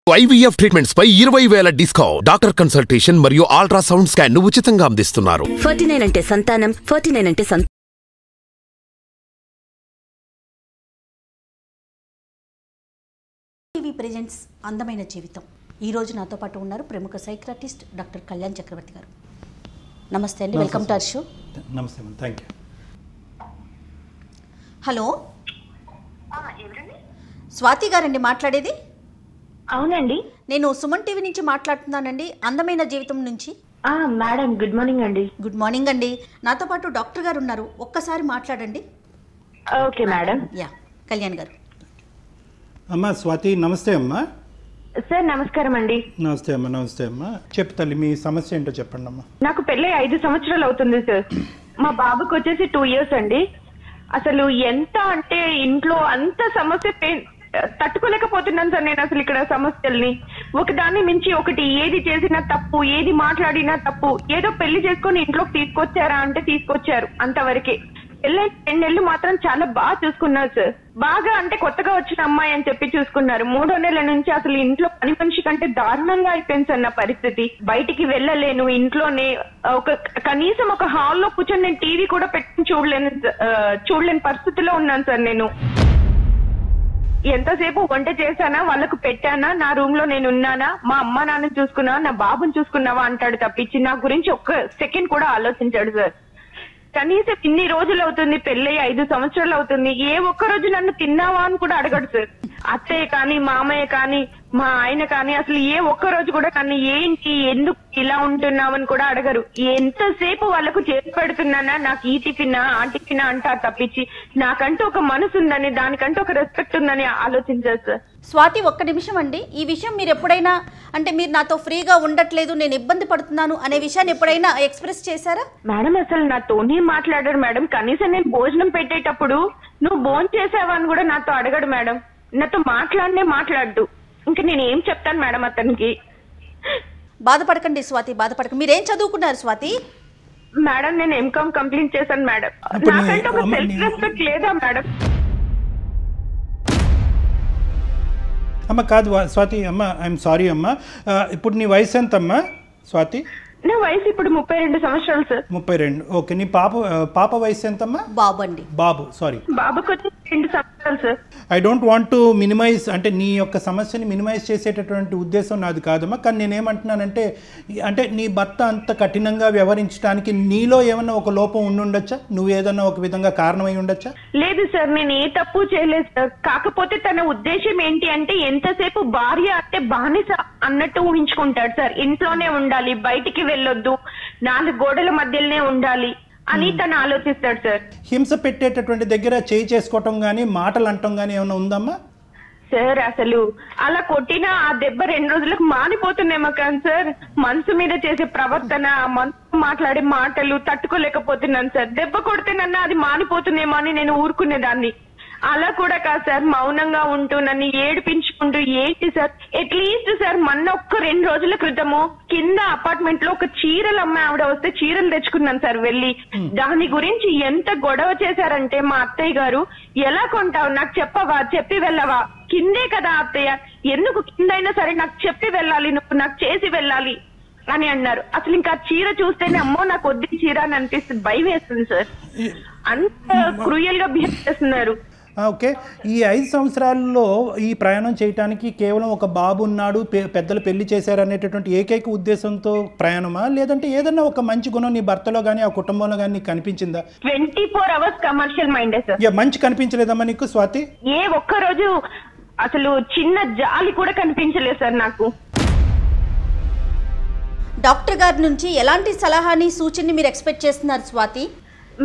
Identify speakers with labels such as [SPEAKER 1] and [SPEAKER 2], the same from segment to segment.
[SPEAKER 1] IVF treatments పై 20,000 discount. Doctor consultation మరియు ultrasound scan ను ఉచితంగా అందిస్తున్నారు.
[SPEAKER 2] 49 అంటే సంతానం, 49 అంటే
[SPEAKER 3] టీవీ ప్రెజెంట్స్ అందమైన జీవితం. ఈరోజు నాతో పాటు ఉన్నారు ప్రముఖ సైక్రాటిస్ట్ డాక్టర్ కళ్యాణ్ చక్రవర్తి గారు. నమస్తే అండి, వెల్కమ్ టు అవర్ షో.
[SPEAKER 4] నమస్తే madam, thank you.
[SPEAKER 3] Hello, Swathi గారండి మాట్లాడేది?
[SPEAKER 5] అవునండి,
[SPEAKER 3] నేను సుమన్ టీవీ నుంచి మాట్లాడుతున్నానండి, అందమైన జీవితం నుంచి.
[SPEAKER 5] మేడం, గుడ్ మార్నింగ్ అండి.
[SPEAKER 3] గుడ్ మార్నింగ్ అండి. నాతో పాటు డాక్టర్ గారు ఉన్నారు, ఒక్కసారి మాట్లాడండి.
[SPEAKER 5] Okay madam.
[SPEAKER 3] యా, కళ్యాణ్ గారు.
[SPEAKER 4] అమ్మా స్వాతి, నమస్తే అమ్మా.
[SPEAKER 5] సార్ నమస్కారం అండి.
[SPEAKER 4] నమస్తే అమ్మా. నమస్తే అమ్మా, చెప్పు తల్లి, మీ సమస్య ఏంటో చెప్పండి అమ్మా.
[SPEAKER 5] నాకు పెళ్ళి 5 సంవత్సరాలు అవుతుంది సార్. మా బాబుకి వచ్చేసి 2 years అండి. అసలు ఎంత అంటే ఇంట్లో అంత సమస్య తట్టుకోలేకపోతున్నాను సార్ నేను అసలు ఇక్కడ సమస్యల్ని. ఒకదాన్ని మించి ఒకటి, ఏది చేసినా తప్పు, ఏది మాట్లాడినా తప్పు. ఏదో పెళ్లి చేసుకొని ఇంట్లోకి తీసుకొచ్చారా అంటే తీసుకొచ్చారు, అంతవరకే. పెళ్ళైన 2 నెలలు మాత్రం చాలా బాగా చూసుకున్నారు సార్. బాగా అంటే కొత్తగా వచ్చిన అమ్మాయి అని చెప్పి చూసుకున్నారు. 3వ నెల నుంచి అసలు ఇంట్లో పని మనిషి కంటే దారుణంగా అయిపోయింది సార్ నా పరిస్థితి. బయటికి వెళ్ళలేను, ఇంట్లోనే కనీసం ఒక హాల్లో కూర్చొని నేను టీవీ కూడా పెట్టుకుని చూడలేని పరిస్థితిలో ఉన్నాను సార్ నేను. ఎంతసేపు వంట చేశానా, వాళ్ళకు పెట్టానా, నా రూమ్ లో నేను ఉన్నానా, మా అమ్మ నాన్న చూసుకున్నా, నా బాబుని చూసుకున్నావా అంటాడు తప్పించి నా గురించి ఒక్క సెకండ్ కూడా ఆలోచించాడు సార్. కనీసం ఇన్ని రోజులు అవుతుంది, పెళ్ళి 5 సంవత్సరాలు అవుతుంది, ఏ ఒక్క రోజు నన్ను తిన్నావా అని కూడా అడగడు సార్. అత్తయ్య కానీ, మామయ్య కానీ, మా ఆయన కానీ అసలు ఏ ఒక్క రోజు కూడా నన్ను ఏంటి, ఎందుకు ఇలా ఉంటున్నావని కూడా అడగరు. ఎంతసేపు వాళ్ళకు చేసి పెడుతున్నానా, నాకు ఈ టిఫినా ఆ టిఫినా అంటారు తప్పించి నాకంటూ ఒక మనసు ఉందని, దానికంటూ ఒక రెస్పెక్ట్ ఉందని ఆలోచించారు సార్.
[SPEAKER 3] స్వాతి, ఒక్క నిమిషం అండి. ఈ విషయం మీరు ఎప్పుడైనా అంటే మీరు నాతో ఫ్రీగా ఉండట్లేదు, నేను ఇబ్బంది పడుతున్నాను అనే విషయాన్ని ఎప్పుడైనా ఎక్స్ప్రెస్ చేశారా?
[SPEAKER 5] మేడం అసలు నాతోనే మాట్లాడారు మేడం. కనీసం నేను భోజనం పెట్టేటప్పుడు నువ్వు భోజనం చేసావా అని కూడా నాతో అడగడు మేడం. నాతో మాట్లాడు. ఇంకా నేను ఏం చెప్తాను మేడం అతనికి?
[SPEAKER 3] బాధపడకండి స్వాతి, బాధపడకండి. మీరేం చదువుకున్నారు స్వాతి?
[SPEAKER 5] మేడం నేను ఎంకామ్ కంప్లీట్ చేశాను మేడం. నాకంటే ఒక సెల్ఫ్ రెస్పెక్ట్ లేదా మేడం?
[SPEAKER 4] అమ్మ కాదు స్వాతి, అమ్మ ఐఎమ్ సారీ అమ్మ. ఇప్పుడు నీ వయసు ఎంత అమ్మా స్వాతి?
[SPEAKER 5] నా వయసు ఇప్పుడు 32 సంవత్సరాలు సార్.
[SPEAKER 4] 32. ఓకే. నీ పాప వయసు ఎంతమ్మా?
[SPEAKER 3] బాబు అండి.
[SPEAKER 4] బాబు, సారీ.
[SPEAKER 5] బాబుకి వచ్చి 2 సంవత్సరాలు sir.
[SPEAKER 4] I don't want to minimise, అంటే నీ యొక్క సమస్యని మినిమైజ్ చేసేటటువంటి ఉద్దేశం నాది కాదమ్మా. కానీ నేనేమంటున్నానంటే, అంటే నీ భర్త అంత కఠినంగా వ్యవహరించడానికి నీలో ఏమన్నా ఒక లోపం ఉండుండొచ్చా? నువ్వు ఏదన్నా ఒక విధంగా కారణమై ఉండొచ్చా?
[SPEAKER 5] లేదు సార్, నేను ఏ తప్పు చేయలేదు సార్. కాకపోతే తన ఉద్దేశం ఏంటి అంటే, ఎంతసేపు భార్య అంటే బానిస అన్నట్టు ఊహించుకుంటాడు సార్. ఇంట్లోనే ఉండాలి, బయటికి వెళ్ళొద్దు, 4 గోడల మధ్యలోనే ఉండాలి అని తను ఆలోచిస్తాడు సార్.
[SPEAKER 4] హింస పెట్టేటటువంటి దగ్గర చేయి చేసుకోవటం గానీ, మాటలు అంటం గానీ ఏమైనా ఉందమ్మా?
[SPEAKER 5] సార్ అసలు అలా కొట్టినా ఆ దెబ్బ 2 రోజులకు మానిపోతుందేమో కానీ సార్, మనసు మీద చేసే ప్రవర్తన, మనసు మాట్లాడే మాటలు తట్టుకోలేకపోతున్నాను సార్. దెబ్బ కొడితేనన్నా అది మానిపోతుందేమో అని నేను ఊరుకునేదాన్ని. అలా కూడా కాదు సార్, మౌనంగా ఉంటూ నన్ను ఏడిపించుకుంటూ, ఏంటి సార్ అట్లీస్ట్ సార్ మొన్న ఒక్క 2 రోజుల క్రితము కింద అపార్ట్మెంట్ లో ఒక చీరలు అమ్మాయి ఆవిడ వస్తే చీరలు తెచ్చుకున్నాను సార్ వెళ్ళి. దాని గురించి ఎంత గొడవ చేశారంటే మా అత్తయ్య గారు, ఎలా కొంటావు, నాకు చెప్పవా, చెప్పి వెళ్ళవా, కిందే కదా అత్తయ్య, ఎందుకు కిందైనా సరే నాకు చెప్పి వెళ్ళాలి, నువ్వు నాకు చేసి వెళ్ళాలి అని అన్నారు. అసలు ఇంకా చీర చూస్తేనే అమ్మో నాకు వద్దు చీర అని అనిపిస్తుంది, భయం వేస్తుంది సార్. అంత క్రూయల్ గా బిహేవ్ చేస్తున్నారు.
[SPEAKER 4] ఓకే. ఈ 5 సంవత్సరాల్లో ఈ ప్రయాణం చేయడానికి కేవలం ఒక బాబు ఉన్నాడు, పెద్దలు పెళ్లి చేశారు అనేటటువంటి ఏకైక ఉద్దేశంతో ప్రయాణమా, లేదంటే ఏదన్నా ఒక మంచి గుణం నీ భర్తలో కానీ ఆ కుటుంబంలో కానీ నీకు కనిపించిందా?
[SPEAKER 5] 24 hours కమర్షియల్ మైండే సార్.
[SPEAKER 4] మంచి కనిపించలేదమ్మా నీకు స్వాతి?
[SPEAKER 5] ఏ ఒక్క రోజు అసలు చిన్న జాలి కూడా కనిపించలేదు సార్ నాకు.
[SPEAKER 3] డాక్టర్ గారి నుంచి ఎలాంటి సలహాని, సూచనని మీరు ఎక్స్పెక్ట్ చేస్తున్నారు స్వాతి?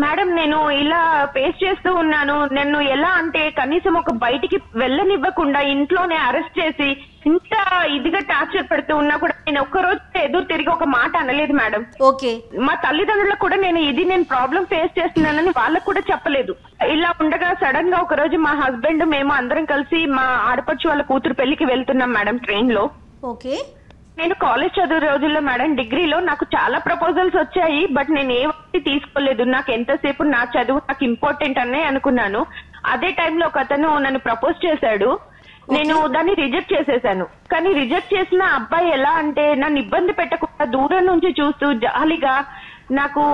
[SPEAKER 5] మేడం నేను ఇలా ఫేస్ చేస్తూ ఉన్నాను. నేను ఎలా అంటే కనీసం ఒక బయటికి వెళ్ళనివ్వకుండా ఇంట్లోనే అరెస్ట్ చేసి ఇంత ఇదిగా టార్చర్ పెడుతూ ఉన్నా కూడా నేను ఒక్క రోజు ఎదురు తిరిగి ఒక మాట అనలేదు మేడం.
[SPEAKER 3] ఓకే.
[SPEAKER 5] మా తల్లిదండ్రులకు కూడా నేను ప్రాబ్లం ఫేస్ చేస్తున్నానని వాళ్ళకు కూడా చెప్పలేదు. ఇలా ఉండగా సడన్ గా ఒక రోజు మా హస్బెండ్ మేము అందరం కలిసి మా ఆడపడుచు వాళ్ళ కూతురు పెళ్లికి వెళ్తున్నాం మేడం ట్రైన్ లో.
[SPEAKER 3] ఓకే.
[SPEAKER 5] నేను కాలేజ్ చదువు రోజుల్లో మేడం డిగ్రీలో నాకు చాలా ప్రపోజల్స్ వచ్చాయి, బట్ నేను ఏ ఒకటి తీసుకోలేదు. నాకు ఎంతసేపు నా చదువు నాకు ఇంపార్టెంట్ అనే అనుకున్నాను. అదే టైంలో ఒక అతను నన్ను ప్రపోజ్ చేశాడు. నేను దాన్ని రిజెక్ట్ చేసేసాను. కానీ రిజెక్ట్ చేసిన అబ్బాయి ఎలా అంటే నన్ను ఇబ్బంది పెట్టకుండా దూరం నుంచి చూస్తూ జాలిగా నాకు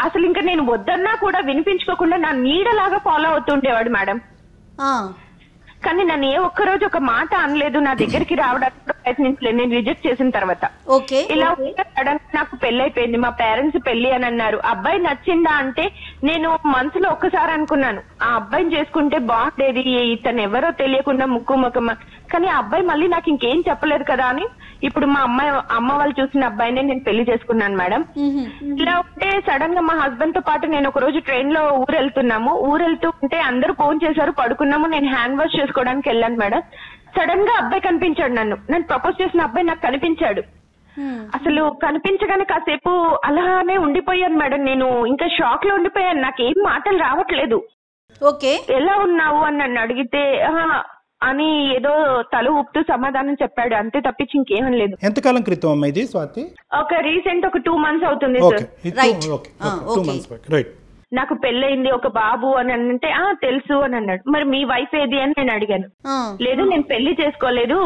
[SPEAKER 5] అసలు ఇంకా నేను వద్దన్నా కూడా వినిపించుకోకుండా నా నీడలాగా ఫాలో అవుతుండేవాడు మేడం. కానీ నన్ను ఏ ఒక్కరోజు ఒక మాట అనలేదు, నా దగ్గరికి రావడానికి ప్రయత్నించలేదు నేను రిజెక్ట్ చేసిన తర్వాత. ఇలా సడన్ నాకు పెళ్లి అయిపోయింది, మా పేరెంట్స్ పెళ్లి అని అన్నారు. అబ్బాయి నచ్చిందా అంటే నేను మనసులో ఒక్కసారి అనుకున్నాను ఆ అబ్బాయిని చేసుకుంటే బాగుండేది, ఇతను ఎవరో తెలియకుండా ముక్కు ముఖం. కానీ ఆ అబ్బాయి మళ్ళీ నాకు ఇంకేం చెప్పలేదు కదా అని ఇప్పుడు మా అమ్మ వాళ్ళు చూసిన అబ్బాయినే నేను పెళ్లి చేసుకున్నాను మేడం. ఇలా ఉంటే సడన్ గా మా హస్బెండ్ తో పాటు నేను ఒక రోజు ట్రైన్ లో ఊరెళ్తూ ఉంటే అందరూ ఫోన్ చేశారు, పడుకున్నాము. నేను హ్యాండ్ వాష్ చేసుకోవడానికి వెళ్ళాను మేడం. సడన్ గా అబ్బాయి కనిపించాడు, నన్ను ప్రపోజ్ చేసిన అబ్బాయి నాకు కనిపించాడు. అసలు కనిపించగానే కాసేపు అలానే ఉండిపోయాను మేడం. నేను ఇంకా షాక్ లో ఉండిపోయాను, నాకేం మాటలు రావట్లేదు. ఎలా ఉన్నావు అని నన్ను అడిగితే అని ఏదో తల ఊపుతూ సమాధానం చెప్పాడు, అంతే తప్పించి ఇంకేం లేదు.
[SPEAKER 4] ఎంతకాలం క్రితం అమ్మా ఇది స్వాతి?
[SPEAKER 5] ఒక రీసెంట్ ఒక 2 months అవుతుంది సార్. నాకు పెళ్ళయింది, ఒక బాబు అని అంటే తెలుసు అని అన్నాడు. మరి మీ వైఫ్ ఏది అని నేను అడిగాను. లేదు నేను పెళ్లి చేసుకోలేదు,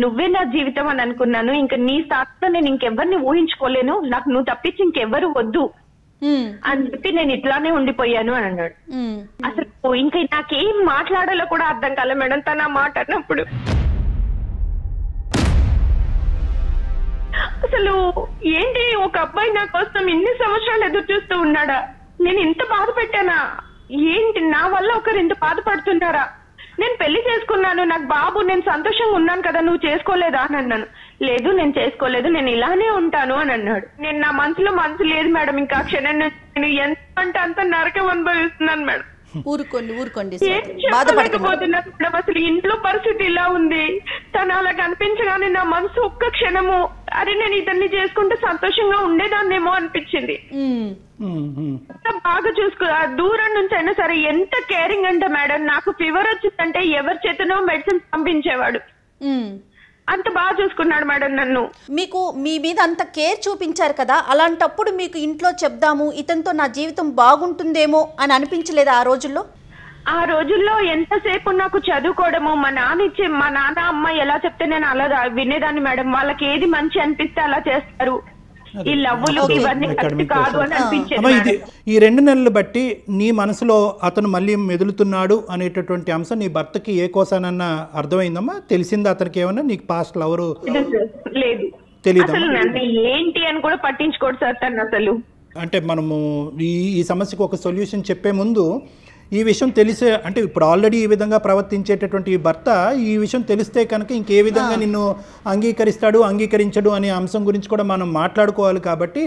[SPEAKER 5] నువ్వే నా జీవితం అని అనుకున్నాను, ఇంకా నీ స్థానంలో నేను ఇంకెవరిని ఊహించుకోలేను, నాకు నువ్వు తప్పించి ఇంకెవ్వరు వద్దు అని చెప్పి నేను ఇట్లానే ఉండిపోయాను అని అన్నాడు. అసలు ఇంకా నాకేం మాట్లాడాలో కూడా అర్థం కాలే మేడం తన మాట అన్నప్పుడు. అసలు ఏంటి ఒక అబ్బాయి నా కోసం ఇన్ని సంవత్సరాలు ఎదురు చూస్తూ ఉన్నాడా, నేను ఇంత బాధ పెట్టానా ఏంటి, నా వల్ల ఒకరు ఇంత బాధపడుతున్నారా, నేను పెళ్లి చేసుకున్నాను, నాకు బాబు, నేను సంతోషంగా ఉన్నాను కదా, నువ్వు చేసుకోలేదా అని అన్నాను. లేదు నేను చేసుకోలేదు, నేను ఇలానే ఉంటాను అని అన్నాడు. నేను నా మనసు లేదు మేడం, ఇంకా క్షణం నేను ఎంత అంటే అంత నరకం అనుభవిస్తున్నాను మేడం. బాధపడకపోతున్నాను మేడం. అసలు ఇంట్లో పరిస్థితి ఇలా ఉంది, తను అలా కనిపించగానే నా మనసు ఒక్క క్షణము అరే నేను ఇతన్ని చేసుకుంటే సంతోషంగా ఉండేదాన్నేమో అనిపించింది. బాగా చూసుకో, దూరం నుంచి అయినా సరే ఎంత కేరింగ్ అంటే మేడం, నాకు ఫీవర్ వచ్చిందంటే ఎవరి చేతనో మెడిసిన్ పంపించేవాడు, అంత బాగా చూసుకున్నాడు మేడం నన్ను.
[SPEAKER 3] మీకు మీ మీద అంత కేర్ చూపించారు కదా, అలాంటప్పుడు మీకు ఇంట్లో చెప్దాము ఇతనితో నా జీవితం బాగుంటుందేమో అని అనిపించలేదా ఆ రోజుల్లో?
[SPEAKER 5] ఆ రోజుల్లో ఎంతసేపు నాకు చదువుకోవడము, మా నాన్న అమ్మ ఎలా చెప్తే నేను అలా వినేదాన్ని మేడం. వాళ్ళకి ఏది మంచి అనిపిస్తే అలా చేస్తారు, ఈ లవ్వులు ఇవన్నీ కాదు అని అనిపించేది.
[SPEAKER 4] ఈ 2 నెలలు బట్టి నీ మనసులో అతను మళ్ళీ మెదులుతున్నాడు అనేటటువంటి అంశం నీ భర్తకి ఏ కోసానన్నా అర్థమైందమ్మా? తెలిసిందా అతనికి ఏమన్నా? నీకు పాస్ట్ లవరు
[SPEAKER 5] లేదు,
[SPEAKER 4] తెలీదు
[SPEAKER 5] ఏంటి అని కూడా పట్టించుకోడు సార్ తను అసలు.
[SPEAKER 4] అంటే మనము ఈ సమస్యకు ఒక సొల్యూషన్ చెప్పే ముందు ఈ విషయం తెలిసే, అంటే ఇప్పుడు ఆల్రెడీ ఈ విధంగా ప్రవర్తించేటటువంటి ఈ భర్త ఈ విషయం తెలిస్తే కనుక ఇంకే విధంగా నిన్ను అంగీకరిస్తాడు అంగీకరించడు అనే అంశం గురించి కూడా మనం మాట్లాడుకోవాలి. కాబట్టి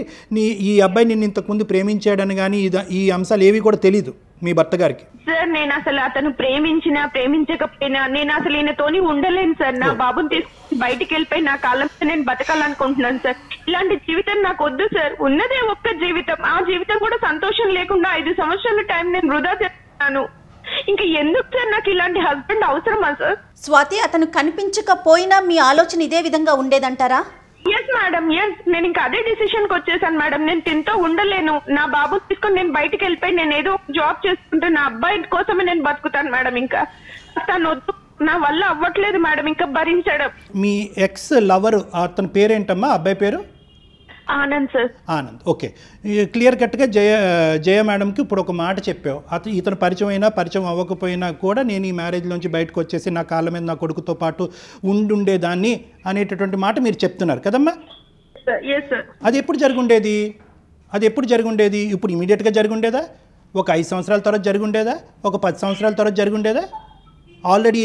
[SPEAKER 4] ఈ అబ్బాయి నిన్ను ఇంతకుముందు ప్రేమించాడని కానీ ఈ అంశాలు ఏవి కూడా తెలీదు మీ భర్త గారికి.
[SPEAKER 5] సార్ నేను అసలు అతను ప్రేమించకపోయినా నేను అసలు ఈయనతోని ఉండలేను సార్. నా బాబుని తీసుకుని బయటికి వెళ్ళిపోయి నా కాలంలో నేను బతకాలనుకుంటున్నాను సార్. ఇలాంటి జీవితం నాకు వద్దు సార్, ఉన్నదే ఒక్క జీవితం, ఆ జీవితం కూడా సంతోషం లేకుండా 5 సంవత్సరాల టైం నేను వృధా చేస్తున్నాను. ఇంకా ఎందుకు సార్ నాకు ఇలాంటి హస్బెండ్ అవసరమా సార్?
[SPEAKER 3] స్వాతి, అతను కనిపించకపోయినా మీ ఆలోచన ఇదే విధంగా ఉండేదంటారా?
[SPEAKER 5] Yes madam, yes. నేను ఇంకా అదే డిసిషన్ కి వచ్చేసాను మేడం. నేను తింటూ ఉండలేను, నా బాబు తీసుకొని నేను బయటికి వెళ్ళిపోయి నేను ఏదో జాబ్ చేసుకుంటే నా అబ్బాయి కోసమే నేను బతుకుతాను మేడం. ఇంకా తను వద్దు, నా వల్ల అవ్వట్లేదు మేడం ఇంకా భరించడం.
[SPEAKER 4] మీ ఎక్స్ లవర్ అతని పేరేంటమ్మా? అబ్బాయి పేరు
[SPEAKER 5] Anand sir.
[SPEAKER 4] Anand. Okay, clear కట్గా జయ మేడంకి ఇప్పుడు ఒక మాట చెప్పావు, ఇతను పరిచయం అయినా పరిచయం అవ్వకపోయినా కూడా నేను ఈ మ్యారేజ్లోంచి బయటకు వచ్చేసి నా కాళ్ళ మీద నా కొడుకుతో పాటు ఉండుండేదాన్ని అనేటటువంటి మాట మీరు చెప్తున్నారు కదమ్మా? అది ఎప్పుడు జరుగుండేది? ఇప్పుడు ఇమీడియట్గా జరుగుండేదా? ఒక 5 సంవత్సరాల తర్వాత జరుగుండేదా? ఒక 10 సంవత్సరాల తర్వాత జరుగుండేదా? ఆల్రెడీ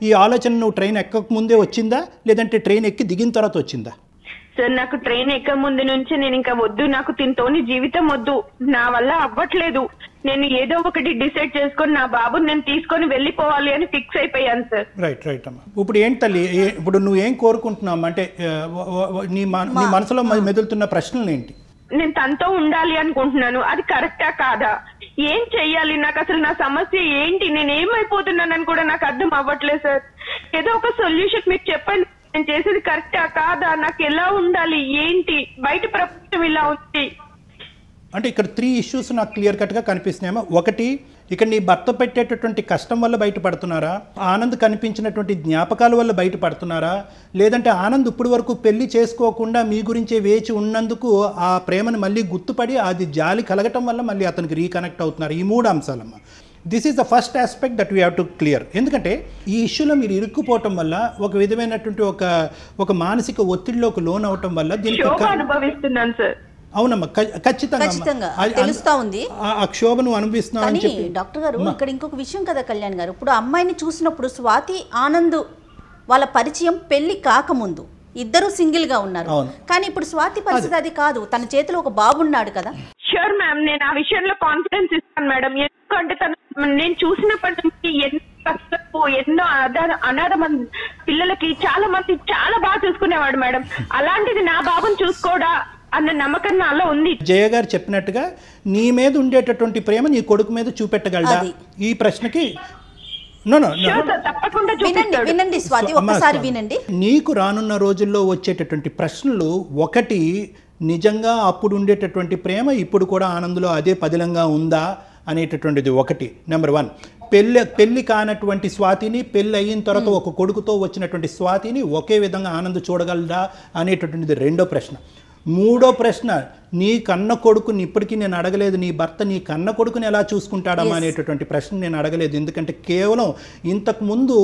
[SPEAKER 4] ఈ ఆలోచన నువ్వు ట్రైన్ ఎక్కక ముందే వచ్చిందా, లేదంటే ట్రైన్ ఎక్కి దిగిన తర్వాత వచ్చిందా?
[SPEAKER 5] సార్ నాకు ట్రైన్ ఎక్క ముందు నుంచి నేను ఇంకా వద్దు, నాకు తింటోని జీవితం వద్దు, నా వల్ల అవ్వట్లేదు, నేను ఏదో ఒకటి డిసైడ్ చేసుకొని నా బాబుని నేను తీసుకొని వెళ్ళిపోవాలి అని ఫిక్స్ అయిపోయాను సార్.
[SPEAKER 4] రైట్ అమ్మా. ఇప్పుడు ఏంటి తల్లి, ఇప్పుడు నువ్వేం కోరుకుంటున్నావు? అంటే నీ మనసులో మెదులుతున్న ప్రశ్నలు ఏంటి?
[SPEAKER 5] నేను తనతో ఉండాలి అనుకుంటున్నాను, అది కరెక్టా కాదా, ఏం చెయ్యాలి, నాకు అసలు నా సమస్య ఏంటి, నేను ఏమైపోతున్నానని కూడా నాకు అర్థం అవ్వట్లేదు సార్. ఏదో ఒక సొల్యూషన్ మీకు చెప్పండి, నేను చేసేది కరెక్టా కాదా, నాకు ఎలా ఉండాలి, ఏంటి, బయట ప్రపంచం ఇలా ఉంది.
[SPEAKER 4] అంటే ఇక్కడ 3 ఇష్యూస్ నాకు క్లియర్ కట్గా కనిపిస్తున్నాయమ్మా. ఒకటి, ఇక్కడ నీ భర్త పెట్టేటటువంటి కష్టం వల్ల బయటపడుతున్నారా, ఆనంద్ కనిపించినటువంటి జ్ఞాపకాల వల్ల బయటపడుతున్నారా, లేదంటే ఆనంద్ ఇప్పటి వరకు పెళ్లి చేసుకోకుండా మీ గురించే వేచి ఉన్నందుకు ఆ ప్రేమను మళ్ళీ గుర్తుపడి అది జాలి కలగటం వల్ల మళ్ళీ అతనికి రీకనెక్ట్ అవుతున్నారు. ఈ 3 అంశాలమ్మా. This is the first aspect that we have to clear. ఎందుకంటే ఈ ఇష్యూలో మీరు ఇరుక్కుపోవటం వల్ల ఒక విధమైనటువంటి ఒక మానసిక ఒత్తిడిలోకి లోన్ అవటం వల్ల దీనికి
[SPEAKER 5] అనుభవిస్తున్నాను సార్.
[SPEAKER 4] అవునమ్మా, ఖచ్చితంగా
[SPEAKER 3] తెలుస్తా ఉంది
[SPEAKER 4] ఆ క్షోభను అనుభవిస్తున్నావు అని చెప్పి.
[SPEAKER 3] డాక్టర్ గారు ఇక్కడ ఇంకొక విషయం కదా కళ్యాణ్ గారు, ఇప్పుడు అమ్మాయిని చూసినప్పుడు స్వాతి ఆనంద్ వాళ్ళ పరిచయం పెళ్లి కాకముందు ఇద్దరు సింగిల్ గా ఉన్నారు, కానీ ఇప్పుడు స్వాతి పరిస్థితి అది కాదు, తన చేతిలో ఒక బాబు ఉన్నాడు కదా.
[SPEAKER 5] షూర్ మ్యామ్, నేను ఆ విషయంలో కాన్ఫిడెన్స్ ఇస్తాను మేడం. ఎందుకంటే నేను చూసినప్పటి నుంచి ఎన్నో అనాథ మంది పిల్లలకి చాలా మంది చాలా బాగా చూసుకునేవాడు మేడం. అలాంటిది నా బాబుని చూసుకోడా అన్న నమ్మకం నాలో ఉంది.
[SPEAKER 4] జయ గారు చెప్పినట్టుగా నీ మీద ఉండేటటువంటి ప్రేమ నీ కొడుకు మీద చూపెట్టగలడా? ఈ ప్రశ్నకి
[SPEAKER 3] వినండి స్వాతి, ఒక్కసారి వినండి.
[SPEAKER 4] నీకు రానున్న రోజుల్లో వచ్చేటటువంటి ప్రశ్నలు, ఒకటి, నిజంగా అప్పుడు ఉండేటటువంటి ప్రేమ ఇప్పుడు కూడా ఆనందంలో అదే పదిలంగా ఉందా అనేటటువంటిది ఒకటి. నెంబర్ 1, పెళ్లి కానటువంటి స్వాతిని పెళ్ళి అయిన తర్వాత ఒక కొడుకుతో వచ్చినటువంటి స్వాతిని ఒకే విధంగా ఆనంద్ చూడగలదా అనేటటువంటిది రెండో ప్రశ్న. మూడో ప్రశ్న, నీ కన్న కొడుకుని ఇప్పటికీ నేను అడగలేదు, నీ భర్త నీ కన్న కొడుకుని ఎలా చూసుకుంటాడమ్మా అనేటటువంటి ప్రశ్న నేను అడగలేదు. ఎందుకంటే కేవలం ఇంతకుముందు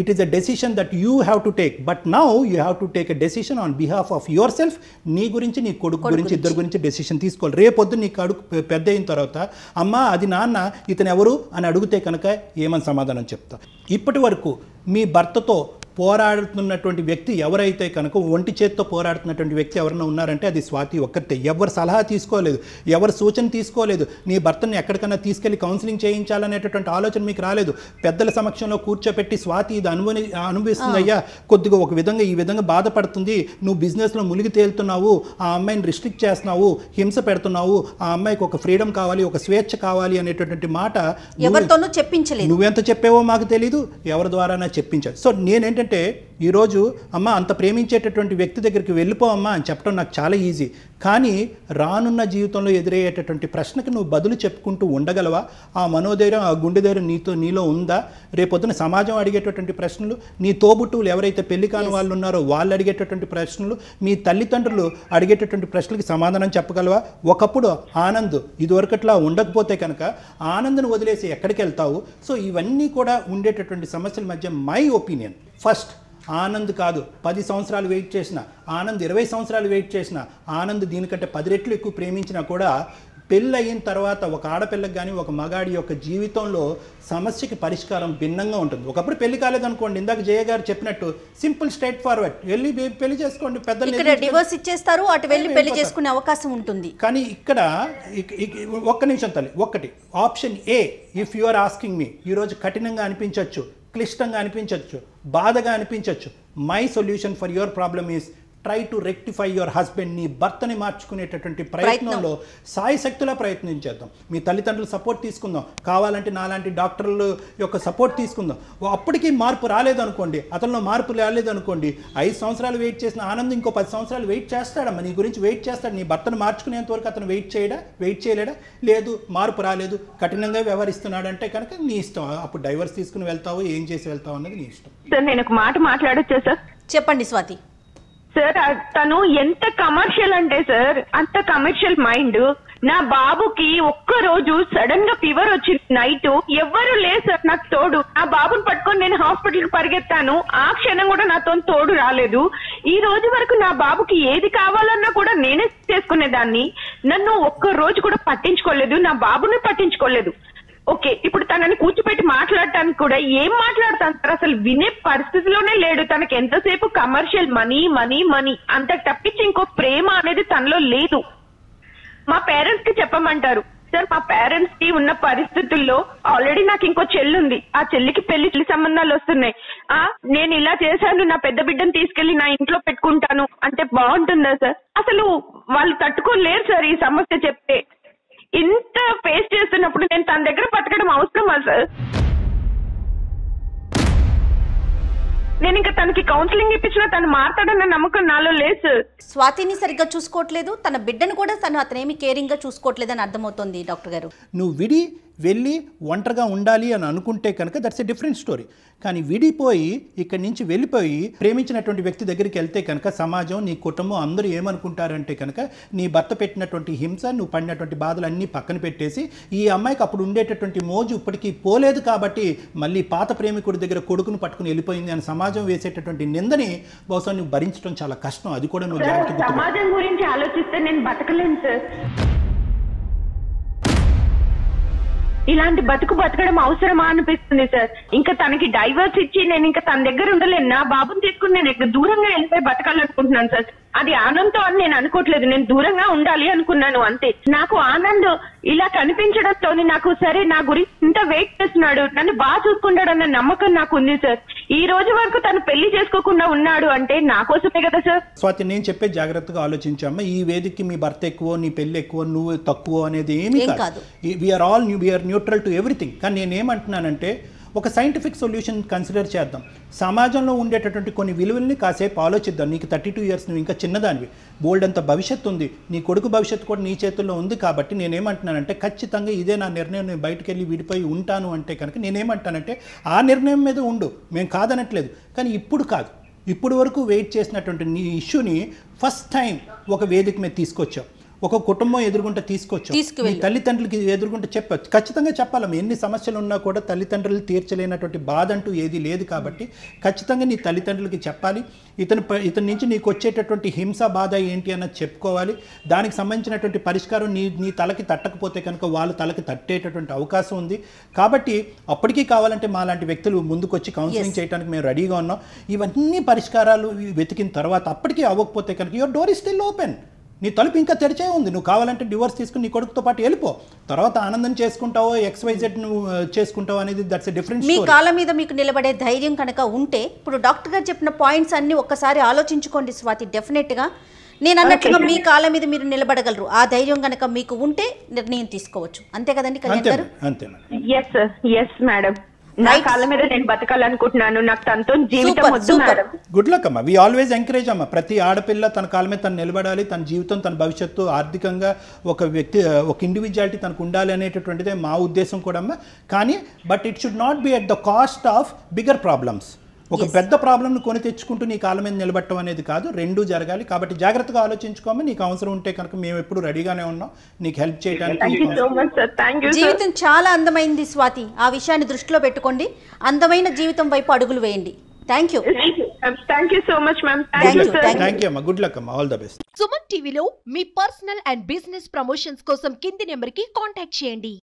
[SPEAKER 4] it is a decision that you have to take, but now you have to take a decision on behalf of your self. నీ గురించి, నీ కొడుకు గురించి, ఇద్దరు గురించి డెసిషన్ తీసుకోవాలి. రేపొద్దు నీ కొడుకు పెద్ద అయిన తర్వాత అమ్మా అది నాన్న ఇతను ఎవరు అని అడిగితే కనుక ఏమని సమాధానం చెప్తా? ఇప్పటి వరకు మీ భర్తతో పోరాడుతున్నటువంటి వ్యక్తి ఎవరైతే కనుక ఒంటి చేత్తో పోరాడుతున్నటువంటి వ్యక్తి ఎవరైనా ఉన్నారంటే అది స్వాతి ఒక్కటే. ఎవరు సలహా తీసుకోలేదు, ఎవరు సూచన తీసుకోలేదు, నీ భర్తని ఎక్కడికైనా తీసుకెళ్లి కౌన్సిలింగ్ చేయించాలనేటటువంటి ఆలోచన మీకు రాలేదు. పెద్దల సమక్షంలో కూర్చోపెట్టి స్వాతి ఇది అనుభవిస్తుంది అయ్యా, కొద్దిగా ఒక విధంగా ఈ విధంగా బాధపడుతుంది, నువ్వు బిజినెస్లో మునిగి తేలుతున్నావు, ఆ అమ్మాయిని రిస్ట్రిక్ట్ చేస్తున్నావు, హింస పెడుతున్నావు, ఆ అమ్మాయికి ఒక ఫ్రీడమ్ కావాలి, ఒక స్వేచ్ఛ కావాలి అనేటటువంటి మాట
[SPEAKER 3] ఎవరితోనూ చెప్పించలేదు.
[SPEAKER 4] నువ్వెంత చెప్పావో మాకు తెలీదు, ఎవరి ద్వారానా చెప్పించావు. సో నేనేంటంటే ఈరోజు అమ్మ అంత ప్రేమించేటటువంటి వ్యక్తి దగ్గరికి వెళ్ళిపోవమ్మా అని చెప్పడం నాకు చాలా ఈజీ. కానీ రానున్న జీవితంలో ఎదురయ్యేటటువంటి ప్రశ్నకి నువ్వు బదులు చెప్పుకుంటూ ఉండగలవా? ఆ మనోధైర్యం, ఆ గుండె ధైర్యం నీలో ఉందా? రేపొద్దున సమాజం అడిగేటటువంటి ప్రశ్నలు, నీ తోబుట్టువులు ఎవరైతే పెళ్లి కాని వాళ్ళు ఉన్నారో వాళ్ళు అడిగేటటువంటి ప్రశ్నలు, మీ తల్లిదండ్రులు అడిగేటటువంటి ప్రశ్నలకి సమాధానం చెప్పగలవా? ఒకప్పుడు ఆనంద్ ఇదివరకట్లా ఉండకపోతే కనుక ఆనంద్ను వదిలేసి ఎక్కడికి వెళ్తావు? సో ఇవన్నీ కూడా ఉండేటటువంటి సమస్యల మధ్య మై ఒపీనియన్, ఫస్ట్ ఆనంద్ కాదు 10 సంవత్సరాలు వెయిట్ చేసిన, ఆనంద్ 20 సంవత్సరాలు వెయిట్ చేసిన, ఆనంద్ దీనికంటే 10 రెట్లు ఎక్కువ ప్రేమించినా కూడా పెళ్ళి అయిన తర్వాత ఒక ఆడపిల్లకి కానీ ఒక మగాడి యొక్క జీవితంలో సమస్యకి పరిష్కారం భిన్నంగా ఉంటుంది. ఒకప్పుడు పెళ్లి కాలేదనుకోండి, ఇందాక జయ గారు చెప్పినట్టు సింపుల్ స్ట్రైట్ ఫార్వర్డ్ వెళ్ళి పెళ్లి చేసుకోండి, పెద్దలు
[SPEAKER 3] డివోర్స్ ఇచ్చేస్తారు, అటు వెళ్ళి పెళ్లి చేసుకునే అవకాశం ఉంటుంది.
[SPEAKER 4] కానీ ఇక్కడ ఒక్క నిమిషం తల్లి, ఒక్కటి option A, if you are asking me, ఈరోజు కఠినంగా అనిపించవచ్చు, క్లిష్టంగా అనిపించవచ్చు, బాధగా అనిపించవచ్చు. My solution for your problem is try to rectify your husband. నీ భర్తని మార్చుకునేటటువంటి ప్రయత్నంలో సాయశక్తులా ప్రయత్నించేద్దాం. మీ తల్లిదండ్రులు సపోర్ట్ తీసుకుందాం, కావాలంటే నాలాంటి డాక్టర్ల యొక్క సపోర్ట్ తీసుకుందాం. అప్పటికీ మార్పు రాలేదనుకోండి, అతనిలో మార్పు రాలేదనుకోండి, 5 సంవత్సరాలు వెయిట్ చేసిన ఆనందం ఇంకో 10 సంవత్సరాలు వెయిట్ చేస్తాడమ్మా, నీ గురించి వెయిట్ చేస్తాడు. నీ భర్తను మార్చుకునేంత వరకు అతను వెయిట్ చేయలేడా? లేదు, మార్పు రాలేదు, కఠినంగా వ్యవహరిస్తున్నాడు అంటే కనుక నీ ఇష్టం. అప్పుడు డైవర్స్ తీసుకుని వెళ్తావు, ఏం చేసి వెళ్తావు అన్నది నీ ఇష్టం.
[SPEAKER 5] సార్ నేను ఒక మాట మాట్లాడొచ్చా సార్?
[SPEAKER 3] చెప్పండి స్వాతి.
[SPEAKER 5] సార్ తను ఎంత కమర్షియల్ అంటే సార్, అంత కమర్షియల్ మైండ్. నా బాబుకి ఒక్క రోజు సడన్ గా ఫీవర్ వచ్చింది, నైట్ ఎవ్వరు లేదు సార్ నాకు తోడు. నా బాబుని పట్టుకొని నేను హాస్పిటల్ కి పరిగెత్తాను, ఆ క్షణం కూడా నాతో తోడు రాలేదు. ఈ రోజు వరకు నా బాబుకి ఏది కావాలన్నా కూడా నేనే చేసుకునేదాన్ని. నన్ను ఒక్క రోజు కూడా పట్టించుకోలేదు, నా బాబుని పట్టించుకోలేదు. ఓకే, ఇప్పుడు తనని కూర్చోపెట్టి మాట్లాడటానికి కూడా ఏం మాట్లాడతాను సార్? అసలు వినే పరిస్థితిలోనే లేడు. తనకి ఎంతసేపు కమర్షియల్ మనీ మనీ మనీ, అంత తప్పించి ఇంకో ప్రేమ అనేది తనలో లేదు. మా పేరెంట్స్ కి చెప్పమంటారు సార్, మా పేరెంట్స్ కి ఉన్న పరిస్థితుల్లో ఆల్రెడీ నాకు ఇంకో చెల్లి ఉంది, ఆ చెల్లికి పెళ్లి సంబంధాలు వస్తున్నాయి. నేను ఇలా చేశాను, నా పెద్ద బిడ్డను తీసుకెళ్లి నా ఇంట్లో పెట్టుకుంటాను అంటే బాగుంటుందా సార్? అసలు వాళ్ళు తట్టుకోలేరు సార్ ఈ సమస్య చెప్తే. ఇంత ఫేస్ చేస్తున్నప్పుడు నేను తన దగ్గర బతకడం అవసరమా సార్? నేను ఇంకా తనకి కౌన్సిలింగ్ ఇప్పించినా తను మారుతాడన్న నమ్మకం నాలో లేదు సార్.
[SPEAKER 3] స్వాతిని సరిగ్గా చూసుకోవట్లేదు, తన బిడ్డను కూడా అతనేమి కేరింగ్ గా చూసుకోవట్లేదని అర్థమవుతోంది డాక్టర్ గారు.
[SPEAKER 4] నువ్వు వెళ్ళి ఒంటరిగా ఉండాలి అని అనుకుంటే కనుక దట్స్ ఎ డిఫరెంట్ స్టోరీ. కానీ విడిపోయి ఇక్కడి నుంచి వెళ్ళిపోయి ప్రేమించినటువంటి వ్యక్తి దగ్గరికి వెళ్తే కనుక సమాజం, నీ కుటుంబం అందరూ ఏమనుకుంటారంటే కనుక నీ భర్త పెట్టినటువంటి హింస, నువ్వు పడినటువంటి బాధలు అన్నీ పక్కన పెట్టేసి ఈ అమ్మాయికి అప్పుడు ఉండేటటువంటి మోజు ఇప్పటికీ పోలేదు కాబట్టి మళ్ళీ పాత ప్రేమికుడి దగ్గర కొడుకును పట్టుకుని వెళ్ళిపోయింది అని సమాజం వేసేటటువంటి నిందని బహుశా నువ్వు భరించడం చాలా కష్టం. అది కూడా నువ్వు జాగ్రత్తగా
[SPEAKER 5] సమాజం గురించి ఆలోచిస్తే నేను బతకలేను సార్. ఇలాంటి బతకడం అవసరమా అనిపిస్తుంది సార్. ఇంకా తనకి డైవర్స్ ఇచ్చి నేను ఇంకా తన దగ్గర ఉండలేను. నా బాబుని తీసుకుని నేను ఇక్కడ దూరంగా వెళ్ళిపోయి బతకాలనుకుంటున్నాను సార్. అది ఆనంద్తో అని నేను అనుకోవట్లేదు, నేను దూరంగా ఉండాలి అనుకున్నాను అంతే. నాకు ఆనంద్ ఇలా కనిపించడంతో నాకు సరే నా గురించి ఇంత వెయిట్ చేస్తున్నాడు, నన్ను బాగా చూసుకుంటాడు అన్న నమ్మకం నాకు ఉంది సార్. ఈ రోజు వరకు తను పెళ్లి చేసుకోకుండా ఉన్నాడు అంటే నా కోసమే కదా సార్.
[SPEAKER 4] స్వాతి, నేను చెప్పే జాగ్రత్తగా ఆలోచించమ్మా. ఈ వేదికకి మీ భర్త ఎక్కువ, నీ పెళ్లి ఎక్కువ, నువ్వు తక్కువ అనేది ఏమీ కాదు. We are neutral to everything. కానీ నేనేమంటున్నానంటే ఒక సైంటిఫిక్ సొల్యూషన్ కన్సిడర్ చేద్దాం. సమాజంలో ఉండేటటువంటి కొన్ని విలువల్ని కాసేపు ఆలోచిద్దాం. నీకు 32 years, నువ్వు ఇంకా చిన్నదానివి, బోల్డ్ అంత భవిష్యత్తు ఉంది, నీ కొడుకు భవిష్యత్తు కూడా నీ చేతుల్లో ఉంది. కాబట్టి నేనేమంటున్నానంటే ఖచ్చితంగా ఇదే నా నిర్ణయం, నేను బయటకు వెళ్ళి విడిపోయి ఉంటాను అంటే కనుక నేనేమంటానంటే ఆ నిర్ణయం మీద ఉండు, మేము కాదనట్లేదు. కానీ ఇప్పుడు కాదు, ఇప్పుడు వరకు వెయిట్ చేసినటువంటి నీ ఇష్యూని ఫస్ట్ టైం ఒక వేదిక మీద తీసుకొచ్చావు, ఒక కుటుంబం ఎదుర్కొంటే తీసుకొచ్చావు, నీ తల్లిదండ్రులకి ఎదుర్కొంటే చెప్పచ్చు. ఖచ్చితంగా చెప్పాలమ్మా, ఎన్ని సమస్యలు ఉన్నా కూడా తల్లిదండ్రులు తీర్చలేనటువంటి బాధ అంటూ ఏది లేదు. కాబట్టి ఖచ్చితంగా నీ తల్లిదండ్రులకి చెప్పాలి. ఇతని నుంచి నీకు వచ్చేటటువంటి హింస, బాధ ఏంటి అన్నది చెప్పుకోవాలి. దానికి సంబంధించినటువంటి పరిష్కారం నీ తలకి తట్టకపోతే కనుక వాళ్ళ తలకి తట్టేటటువంటి అవకాశం ఉంది. కాబట్టి అప్పటికీ కావాలంటే మా లాంటి వ్యక్తులు ముందుకొచ్చి కౌన్సిలింగ్ చేయడానికి మేము రెడీగా ఉన్నాం. ఇవన్నీ పరిష్కారాలు వెతికిన తర్వాత అప్పటికీ అవ్వకపోతే కనుక your door is still open, నీ తలుపు ఇంకా తెరిచే ఉంది. నువ్వు కావాలంటే డివోర్స్ తీసుకుని నీ కొడుకుతో పాటు వెళ్ళిపో, తర్వాత ఆనందం చేసుకుంటావో XYZ నువ్వు చేసుకుంటావు అనేది దట్స్ ఎ డిఫరెంట్ స్టోరీ.
[SPEAKER 3] మీ కాళ్ళ మీద మీకు నిలబడే ధైర్యం కనుక ఉంటే ఇప్పుడు డాక్టర్ గారు చెప్పిన పాయింట్స్ అన్ని ఒక్కసారి ఆలోచించుకోండి స్వాతి. డెఫినెట్గా నేను అన్నట్టుగా మీ కాళ్ళ మీద మీరు నిలబడగలరు. ఆ ధైర్యం కనుక మీకు ఉంటే నిర్ణయం తీసుకోవచ్చు. అంతే కదండి కళ్యాణ్ గారు?
[SPEAKER 4] అంతే.
[SPEAKER 5] ఎస్ మేడం, నా కాళ్ళ మీద నేను బతకాలనుకుంటున్నాను. నాకు తనతో జీవితం వద్దు మేడం.
[SPEAKER 4] గుడ్ లక్ అమ్మా. వి ఆల్వేస్ ఎంకరేజ్ అమ్మా. ప్రతి ఆడపిల్ల తన కాళ్ళ మీద తను నిలబడాలి, తన జీవితం, తన భవిష్యత్తు, ఆర్థికంగా ఒక వ్యక్తి, ఒక ఇండివిజువాలిటీ తనకు ఉండాలి అనేటటువంటిదే మా ఉద్దేశం కూడా అమ్మా. కానీ but it should not be at the cost of bigger problems. ఒక పెద్ద ప్రాబ్లంను కొని తెచ్చుకుంటూ నీ కాళ్ళ మీద నిలబట్టడం అనేది కాదు, రెండూ జరగాలి. కాబట్టి జాగ్రత్తగా ఆలోచించుకోమని, నీకు అవసరం ఉంటే కనుక మేము ఎప్పుడు రెడీగానే ఉన్నాం నీకు హెల్ప్ చేయడానికి.
[SPEAKER 3] జీవితం చాలా అందమైంది స్వాతి, ఆ విషయాన్ని దృష్టిలో పెట్టుకోండి. అందమైన జీవితం వైపు అడుగులు వేయండి. Thank you
[SPEAKER 5] so much ma'am.
[SPEAKER 4] Thank you అమ్మా. గుడ్ లక్ అమ్మా. All the best.
[SPEAKER 6] సుమన్ టీవీలో మీ పర్సనల్ అండ్ బిజినెస్ ప్రమోషన్స్ కోసం కింది నెంబర్కి కాంటాక్ట్ చేయండి.